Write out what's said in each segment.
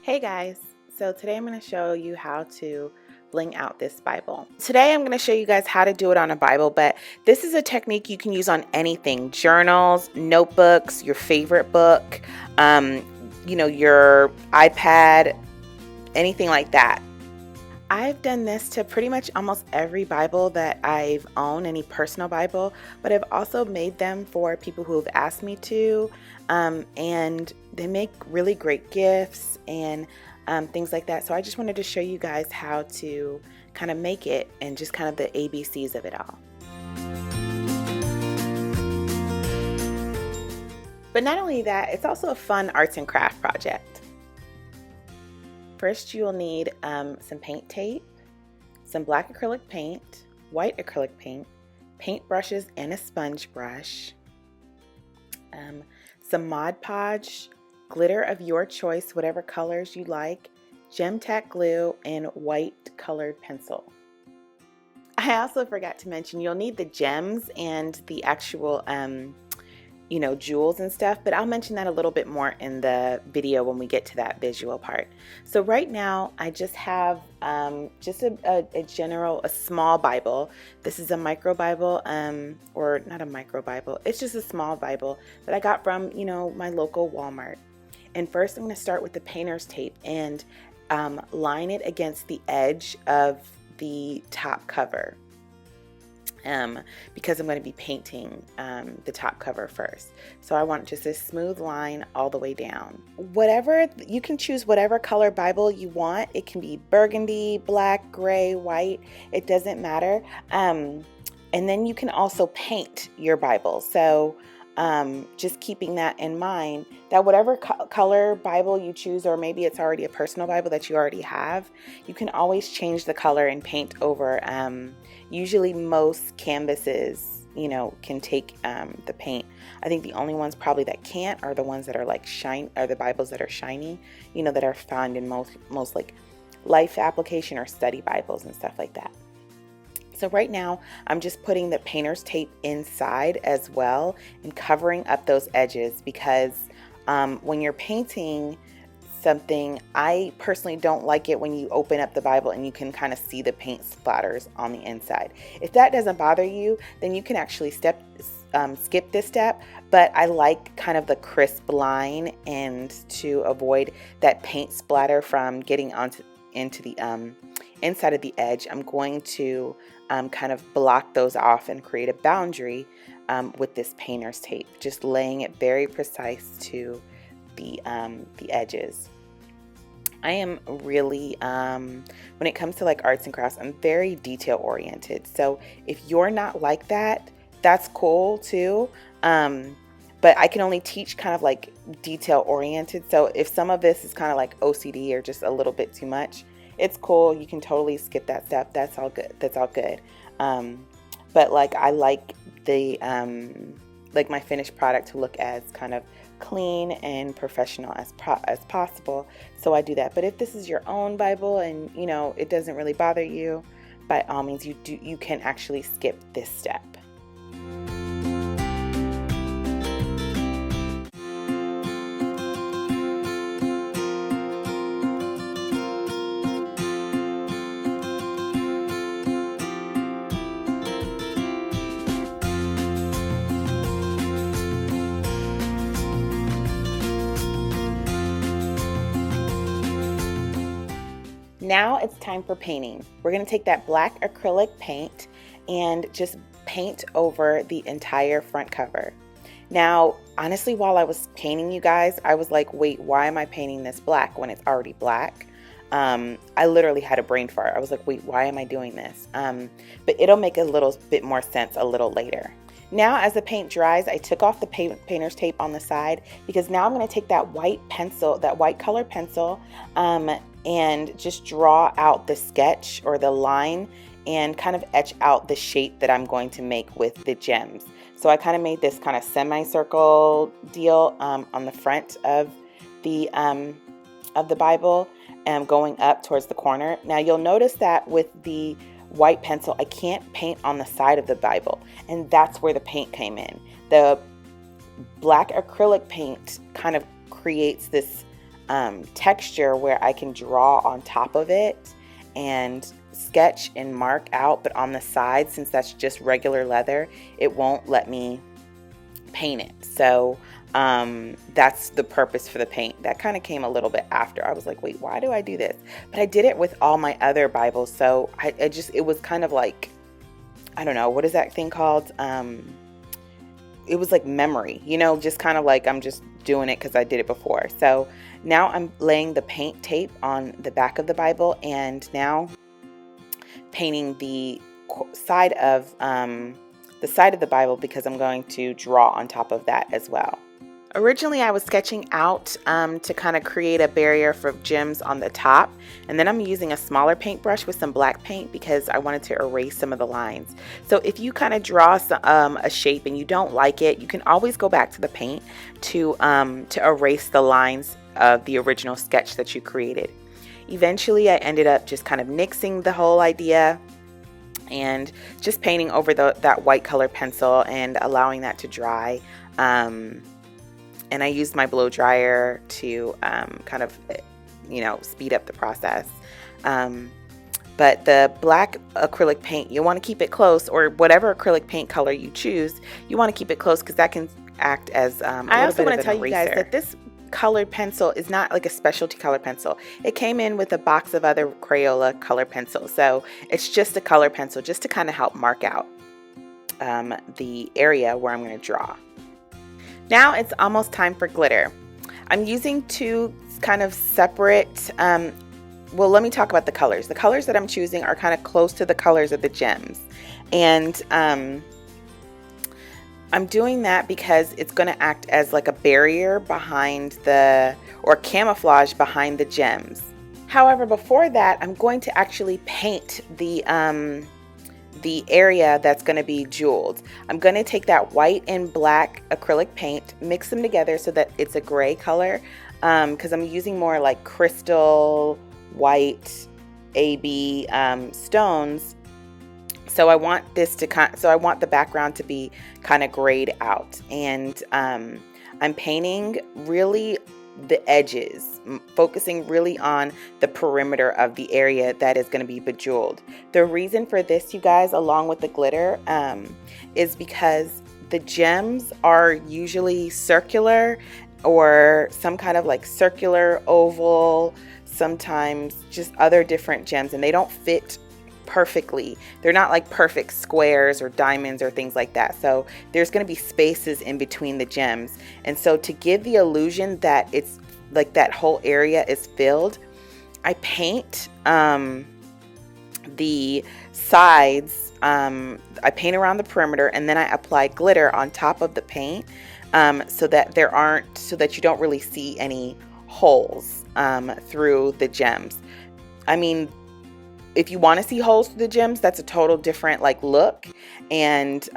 Hey guys, so today I'm going to show you how to bling out this Bible. Today I'm going to show you guys how to do it on a Bible, but this is a technique you can use on anything: journals, notebooks, your favorite book, your iPad, anything like that. I've done this to pretty much almost every Bible that I've owned, any personal Bible, but I've also made them for people who have asked me to, and they make really great gifts and things like that. So I just wanted to show you guys how to kind of make it and just kind of the ABCs of it all. But not only that, it's also a fun arts and craft project. First, you'll need some paint tape, some black acrylic paint, white acrylic paint, paint brushes and a sponge brush, some Mod Podge, glitter of your choice, whatever colors you like, gem tack glue, and white colored pencil. I also forgot to mention you'll need the gems and the actual jewels and stuff, but I'll mention that a little bit more in the video when we get to that visual part. So right now I just have just a small Bible. This is a micro Bible, or not a micro Bible, it's just a small Bible that I got from my local Walmart. And first I'm going to start with the painter's tape and line it against the edge of the top cover. Because I'm going to be painting the top cover first. So I want just a smooth line all the way down. You can choose whatever color Bible you want. It can be burgundy, black, gray, white. It doesn't matter. And then you can also paint your Bible. So just keeping that in mind, that whatever color Bible you choose, or maybe it's already a personal Bible that you already have, you can always change the color and paint over. Usually most canvases, can take the paint. I think the only ones probably that can't are the ones that are like the Bibles that are shiny, that are found in most like life application or study Bibles and stuff like that. So right now I'm just putting the painter's tape inside as well and covering up those edges, because when you're painting something, I personally don't like it when you open up the Bible and you can kind of see the paint splatters on the inside. If that doesn't bother you, then you can actually skip this step, but I like kind of the crisp line, and to avoid that paint splatter from getting into the inside of the edge, I'm going to kind of block those off and create a boundary with this painter's tape, just laying it very precise to the edges. I am really, when it comes to like arts and crafts, I'm very detail oriented. So if you're not like that, that's cool too. But I can only teach kind of like detail oriented. So if some of this is kind of like OCD or just a little bit too much, it's cool. You can totally skip that step. That's all good. But like, I like the, like my finished product to look as kind of clean and professional as possible. So I do that. But if this is your own Bible and it doesn't really bother you, by all means you can actually skip this step. Now it's time for painting. We're going to take that black acrylic paint and just paint over the entire front cover. Now, honestly, while I was painting, you guys, I was like, wait, why am I painting this black when it's already black? I literally had a brain fart. I was like, wait, why am I doing this? But it'll make a little bit more sense a little later. Now, as the paint dries, I took off the painter's tape on the side, because now I'm going to take that white color pencil, and just draw out the sketch or the line and kind of etch out the shape that I'm going to make with the gems. So I kind of made this kind of semicircle deal on the front of the Bible, and going up towards the corner. Now you'll notice that with the white pencil, I can't paint on the side of the Bible, and that's where the paint came in. The black acrylic paint kind of creates this texture where I can draw on top of it and sketch and mark out, but on the side, since that's just regular leather, it won't let me paint it. So that's the purpose for the paint. That kind of came a little bit after. I was like, wait, why do I do this? But I did it with all my other Bibles, so it was kind of like, I don't know, what is that thing called? It was like memory, just kind of like I'm just doing it because I did it before. So now I'm laying the paint tape on the back of the Bible, and now painting the side of the Bible, because I'm going to draw on top of that as well. Originally, I was sketching out to kind of create a barrier for gems on the top, and then I'm using a smaller paintbrush with some black paint because I wanted to erase some of the lines. So if you kind of draw a shape and you don't like it, you can always go back to the paint to erase the lines of the original sketch that you created. Eventually, I ended up just kind of nixing the whole idea and just painting over that white color pencil and allowing that to dry. And I used my blow dryer to kind of, speed up the process. But the black acrylic paint, you want to keep it close, or whatever acrylic paint color you choose, you want to keep it close because that can act as a little bit of an eraser. I also want to tell you guys that this colored pencil is not like a specialty color pencil. It came in with a box of other Crayola color pencils. So it's just a color pencil just to kind of help mark out the area where I'm going to draw. Now it's almost time for glitter. I'm using two kind of separate, well, let me talk about the colors. The colors that I'm choosing are kind of close to the colors of the gems. And I'm doing that because it's going to act as like a barrier behind or camouflage behind the gems. However, before that, I'm going to actually paint the area that's going to be jeweled. I'm going to take that white and black acrylic paint, mix them together so that it's a gray color, because I'm using more like crystal white AB stones. So I want the background to be kind of grayed out, and I'm painting really the edges, focusing really on the perimeter of the area that is going to be bejeweled. The reason for this, you guys, along with the glitter, is because the gems are usually circular or some kind of like circular, oval, sometimes just other different gems, and they don't fit perfectly. They're not like perfect squares or diamonds or things like that. So there's going to be spaces in between the gems. And so to give the illusion that it's like that whole area is filled, I paint the sides. I paint around the perimeter, and then I apply glitter on top of the paint so that you don't really see any holes through the gems. I mean, if you want to see holes through the gems, that's a total different like look, and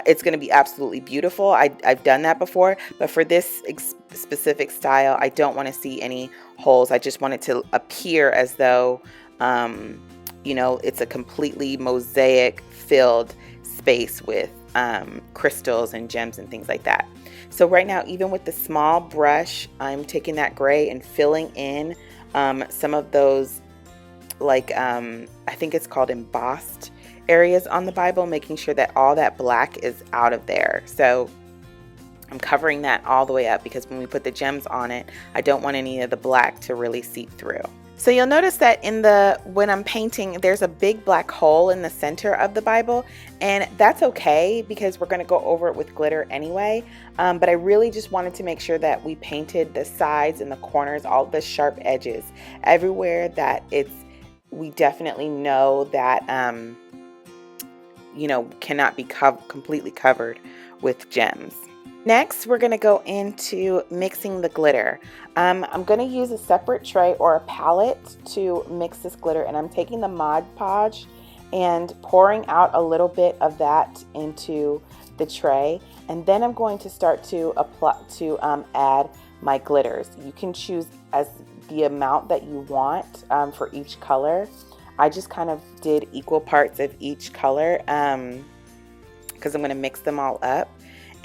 it's going to be absolutely beautiful. I've done that before, but for this specific style, I don't want to see any holes. I just want it to appear as though it's a completely mosaic filled space with crystals and gems and things like that. So right now, even with the small brush, I'm taking that gray and filling in some of those, like I think it's called embossed areas on the Bible, making sure that all that black is out of there. So I'm covering that all the way up because when we put the gems on it, I don't want any of the black to really seep through. So you'll notice that when I'm painting, there's a big black hole in the center of the Bible, and that's okay because we're going to go over it with glitter anyway. But I really just wanted to make sure that we painted the sides and the corners, all the sharp edges, everywhere that we definitely know that cannot be completely covered with gems. Next, we're going to go into mixing the glitter. I'm going to use a separate tray or a palette to mix this glitter, and I'm taking the Mod Podge and pouring out a little bit of that into the tray, and then I'm going to start to add my glitters. You can choose as the amount that you want for each color. I just kind of did equal parts of each color because I'm going to mix them all up.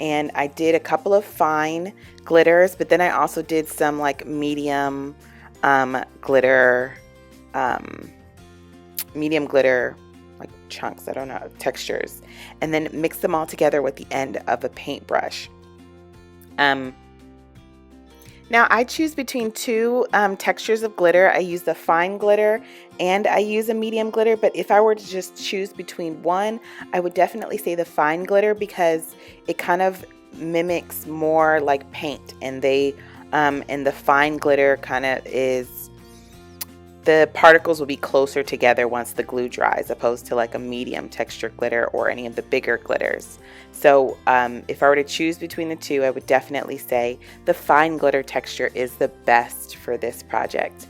and I did a couple of fine glitters, but then I also did some like medium glitter, like chunks, I don't know, textures, and then mix them all together with the end of a paintbrush. Now I choose between two textures of glitter. I use the fine glitter and I use a medium glitter, but if I were to just choose between one, I would definitely say the fine glitter because it kind of mimics more like paint, and and the fine glitter kind of is, the particles will be closer together once the glue dries, opposed to like a medium texture glitter or any of the bigger glitters. So if I were to choose between the two, I would definitely say the fine glitter texture is the best for this project.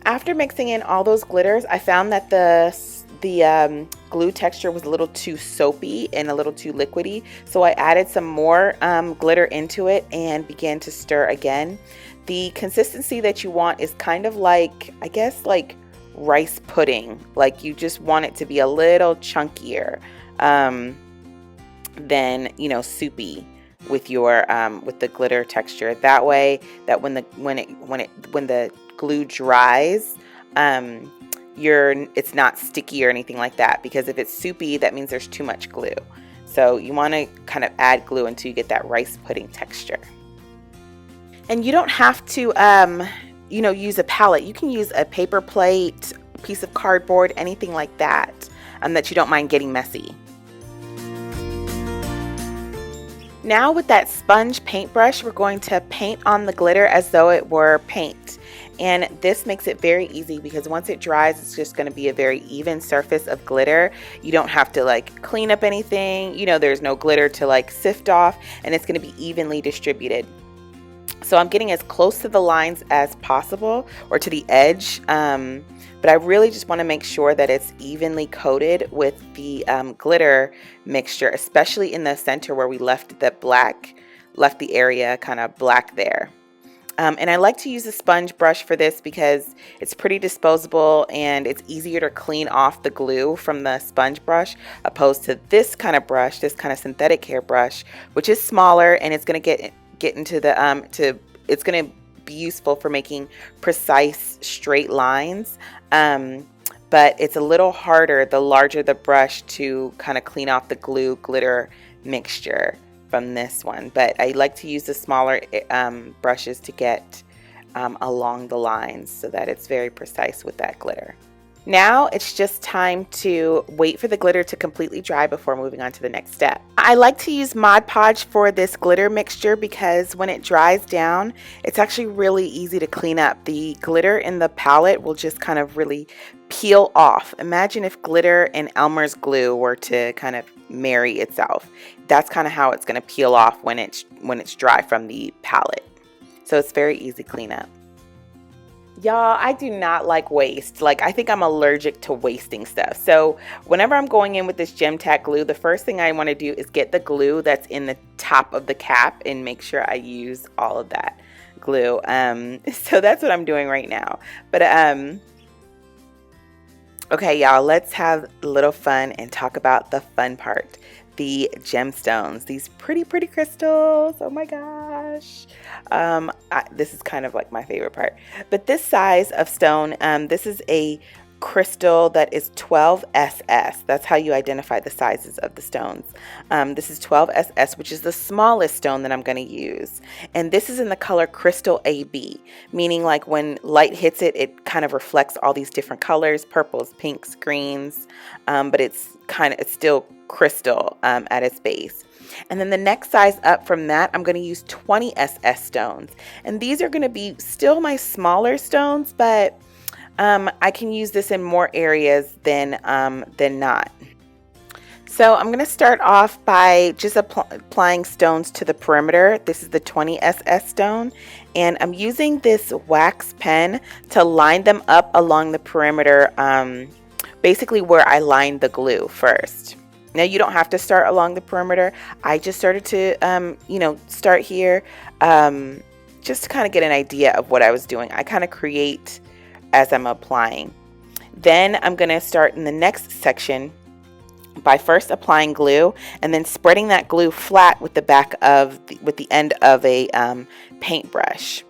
After mixing in all those glitters, I found that the glue texture was a little too soapy and a little too liquidy, so I added some more glitter into it and began to stir again. The consistency that you want is kind of like, I guess, like rice pudding. Like you just want it to be a little chunkier than, you know, soupy with your with the glitter texture. That way, that when the glue dries, it's not sticky or anything like that. Because if it's soupy, that means there's too much glue. So you want to kind of add glue until you get that rice pudding texture. And you don't have to, you know, use a palette. You can use a paper plate, piece of cardboard, anything like that, that you don't mind getting messy. Now with that sponge paintbrush, we're going to paint on the glitter as though it were paint. And this makes it very easy because once it dries, it's just going to be a very even surface of glitter. You don't have to like clean up anything. You know, there's no glitter to like sift off, and it's going to be evenly distributed. So I'm getting as close to the lines as possible, or to the edge, but I really just want to make sure that it's evenly coated with the glitter mixture, especially in the center where we left the area kind of black there. And I like to use a sponge brush for this because it's pretty disposable and it's easier to clean off the glue from the sponge brush, opposed to this kind of brush, this kind of synthetic hair brush, which is smaller, and it's going to get into the it's going to be useful for making precise straight lines, but it's a little harder the larger the brush to kind of clean off the glue glitter mixture from this one. But I like to use the smaller brushes to get along the lines so that it's very precise with that glitter. Now it's just time to wait for the glitter to completely dry before moving on to the next step. I like to use Mod Podge for this glitter mixture because when it dries down, it's actually really easy to clean up. The glitter in the palette will just kind of really peel off. Imagine if glitter and Elmer's glue were to kind of marry itself. That's kind of how it's going to peel off when it's dry from the palette. So it's very easy cleanup. Y'all, I do not like waste. Like, I think I'm allergic to wasting stuff. So whenever I'm going in with this Gem Tack glue, the first thing I want to do is get the glue that's in the top of the cap and make sure I use all of that glue. So that's what I'm doing right now. But okay, y'all, let's have a little fun and talk about the fun part. The gemstones, these pretty crystals. Oh my gosh. This is kind of like my favorite part. But this size of stone, this is a crystal that is 12SS. That's how you identify the sizes of the stones. This is 12SS, which is the smallest stone that I'm going to use. And this is in the color Crystal AB, meaning like when light hits it, it kind of reflects all these different colors, purples, pinks, greens, but it's still crystal at its base. And then the next size up from that, I'm going to use 20SS stones. And these are going to be still my smaller stones, but I can use this in more areas than not. So I'm going to start off by just applying stones to the perimeter. This is the 20SS stone, and I'm using this wax pen to line them up along the perimeter, basically where I lined the glue first. Now you don't have to start along the perimeter. I just started to, start here just to kind of get an idea of what I was doing. I kind of create as I'm applying. Then I'm going to start in the next section by first applying glue and then spreading that glue flat with the back of with the end of a paintbrush.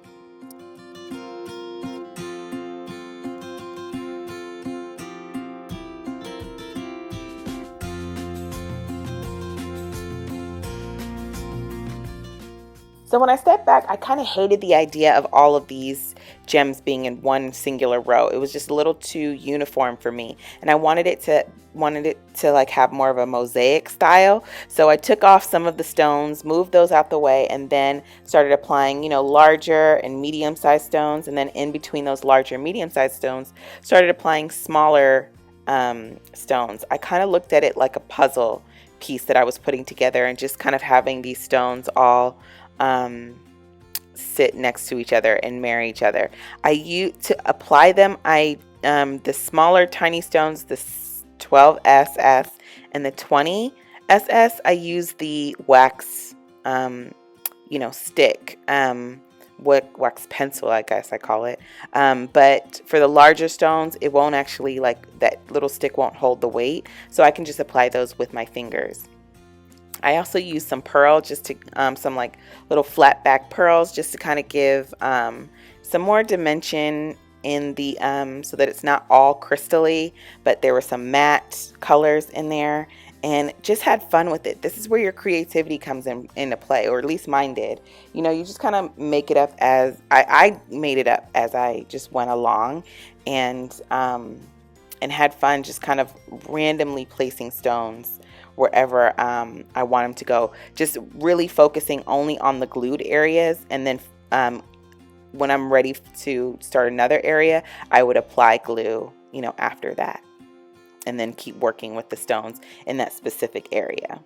So when I stepped back, I kind of hated the idea of all of these gems being in one singular row. It was just a little too uniform for me, and I wanted it to like have more of a mosaic style. So I took off some of the stones, moved those out the way, and then started applying, larger and medium-sized stones, and then in between those larger medium-sized stones, started applying smaller stones. I kind of looked at it like a puzzle piece that I was putting together, and just kind of having these stones all sit next to each other and marry each other. To apply them, the smaller tiny stones, the 12SS and the 20SS, I use the wax stick, wax pencil, I guess I call it. But for the larger stones, it won't actually, like, that little stick won't hold the weight, so I can just apply those with my fingers. I also use some pearl, just to some like little flat back pearls, just to kind of give some more dimension in the so that it's not all crystally, but there were some matte colors in there, and just had fun with it. This is where your creativity comes into play, or at least mine did. You just kind of make it up as I made it up as I just went along, and had fun just kind of randomly placing stones wherever I want them to go, just really focusing only on the glued areas, and then when I'm ready to start another area, I would apply glue, after that, and then keep working with the stones in that specific area.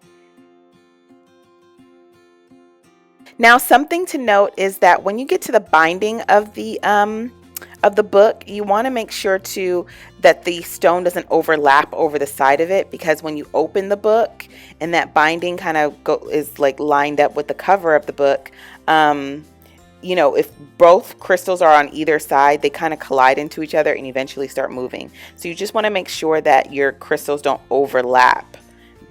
Now, something to note is that when you get to the binding of the book, you want to make sure that the stone doesn't overlap over the side of it, because when you open the book and that binding kind of is like lined up with the cover of the book, if both crystals are on either side, they kind of collide into each other and eventually start moving. So you just want to make sure that your crystals don't overlap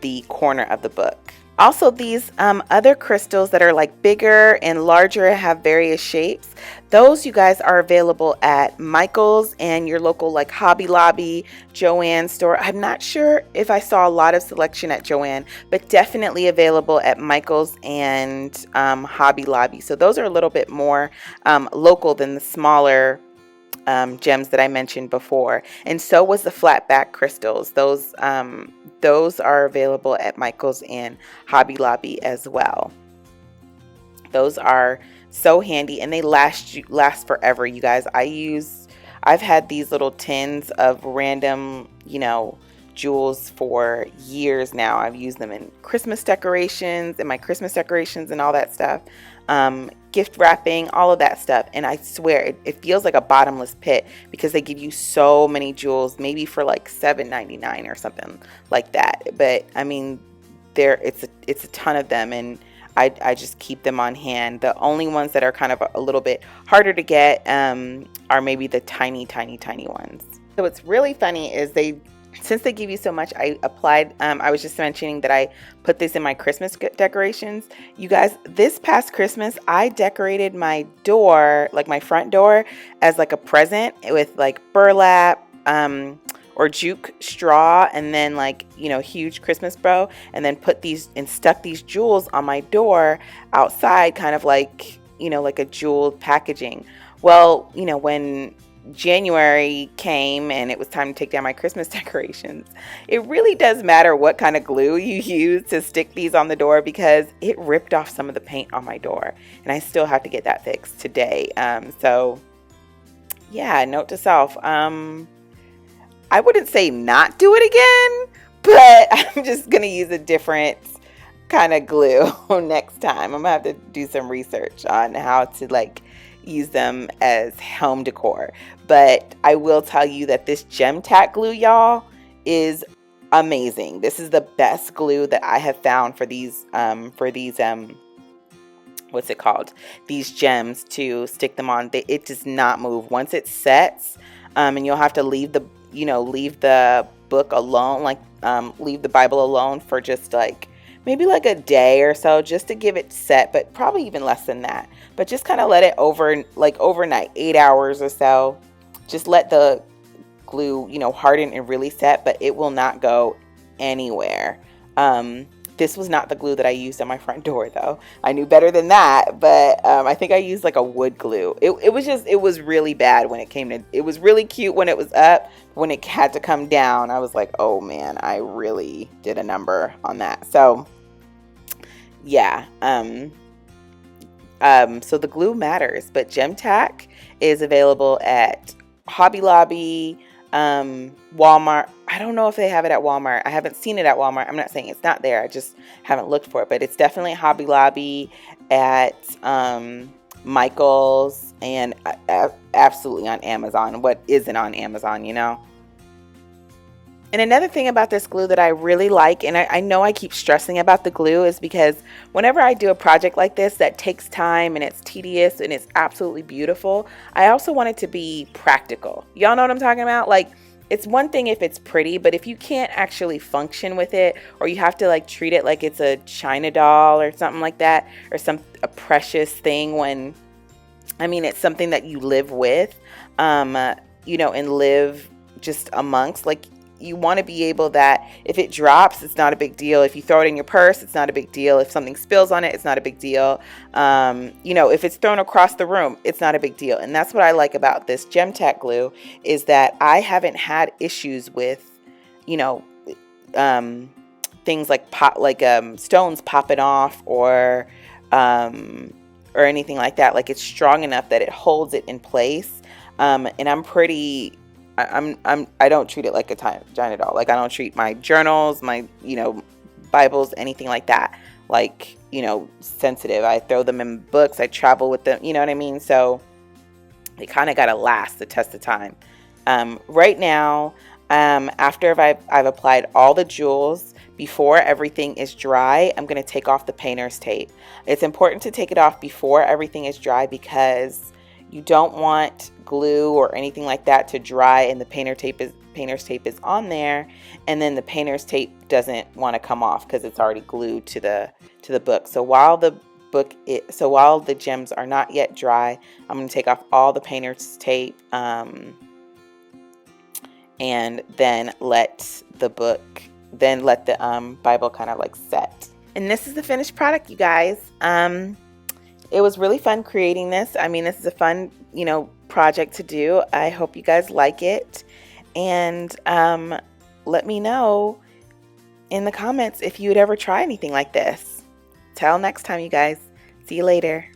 the corner of the book. Also, these other crystals that are like bigger and larger, have various shapes. Those, you guys, are available at Michael's and your local like Hobby Lobby, Joann store. I'm not sure if I saw a lot of selection at Joann, but definitely available at Michael's and Hobby Lobby. So those are a little bit more local than the smaller gems that I mentioned before. And so was the flat back crystals. Those are available at Michael's and Hobby Lobby as well. Those are so handy, and they last forever, you guys. I've had these little tins of random, jewels for years now. I've used them in Christmas decorations, and all that stuff. Gift wrapping, all of that stuff, and I swear it feels like a bottomless pit, because they give you so many jewels, maybe for like $7.99 or something like that. But I mean, it's a ton of them, and I just keep them on hand. The only ones that are kind of a little bit harder to get are maybe the tiny ones. So what's really funny is since they give you so much, I applied, I was just mentioning that I put this in my Christmas decorations. You guys, this past Christmas, I decorated my door, like my front door, as like a present with like burlap, or juke straw, and then like, huge Christmas bow, and then stuck these jewels on my door outside, kind of like, like a jeweled packaging. Well, when January came and it was time to take down my Christmas decorations, it really does matter what kind of glue you use to stick these on the door, because it ripped off some of the paint on my door, and I still have to get that fixed today. So yeah, note to self, I wouldn't say not do it again, but I'm just gonna use a different kind of glue next time. I'm gonna have to do some research on how to like use them as home decor. But I will tell you that this gem tack glue, y'all, is amazing. This is the best glue that I have found for these what's it called? These gems to stick them on. It does not move once it sets, and you'll have to leave the book alone. Like, leave the Bible alone for just like maybe like a day or so, just to give it set, but probably even less than that. But just kind of let it overnight, 8 hours or so. Just let the glue, harden and really set, but it will not go anywhere. This was not the glue that I used on my front door, though. I knew better than that, but I think I used like a wood glue. It was really bad when it came to, it was really cute when it was up. When it had to come down, I was like, oh man, I really did a number on that. So yeah, so the glue matters, but Gem Tack is available at Hobby Lobby, Walmart. I don't know if they have it at Walmart. I haven't seen it at Walmart. I'm not saying it's not there. I just haven't looked for it, but it's definitely Hobby Lobby, at Michael's, and absolutely on Amazon. What isn't on Amazon, And another thing about this glue that I really like, and I know I keep stressing about the glue, is because whenever I do a project like this that takes time and it's tedious and it's absolutely beautiful, I also want it to be practical. Y'all know what I'm talking about? Like, it's one thing if it's pretty, but if you can't actually function with it, or you have to like treat it like it's a China doll or something like that, or a precious thing, when, I mean, it's something that you live with, and live just amongst, like, you want to be able that if it drops, it's not a big deal. If you throw it in your purse, it's not a big deal. If something spills on it, it's not a big deal. If it's thrown across the room, it's not a big deal. And that's what I like about this Gem Tack glue, is that I haven't had issues with, things like stones popping off, or anything like that. Like, it's strong enough that it holds it in place. And I'm pretty, I don't treat it like a China doll. Like, I don't treat my journals, my, Bibles, anything like that, like, sensitive. I throw them in books. I travel with them. You know what I mean? So they kind of got to last the test of time. Right now, after I've applied all the jewels, before everything is dry, I'm going to take off the painter's tape. It's important to take it off before everything is dry, because you don't want glue or anything like that to dry and the painter's tape is on there, and then the painter's tape doesn't want to come off because it's already glued to the book. So while the gems are not yet dry, I'm going to take off all the painter's tape, and then let the Bible kind of like set. And this is the finished product, you guys. It was really fun creating this. I mean, this is a fun, project to do. I hope you guys like it. And let me know in the comments if you would ever try anything like this. Till next time, you guys. See you later.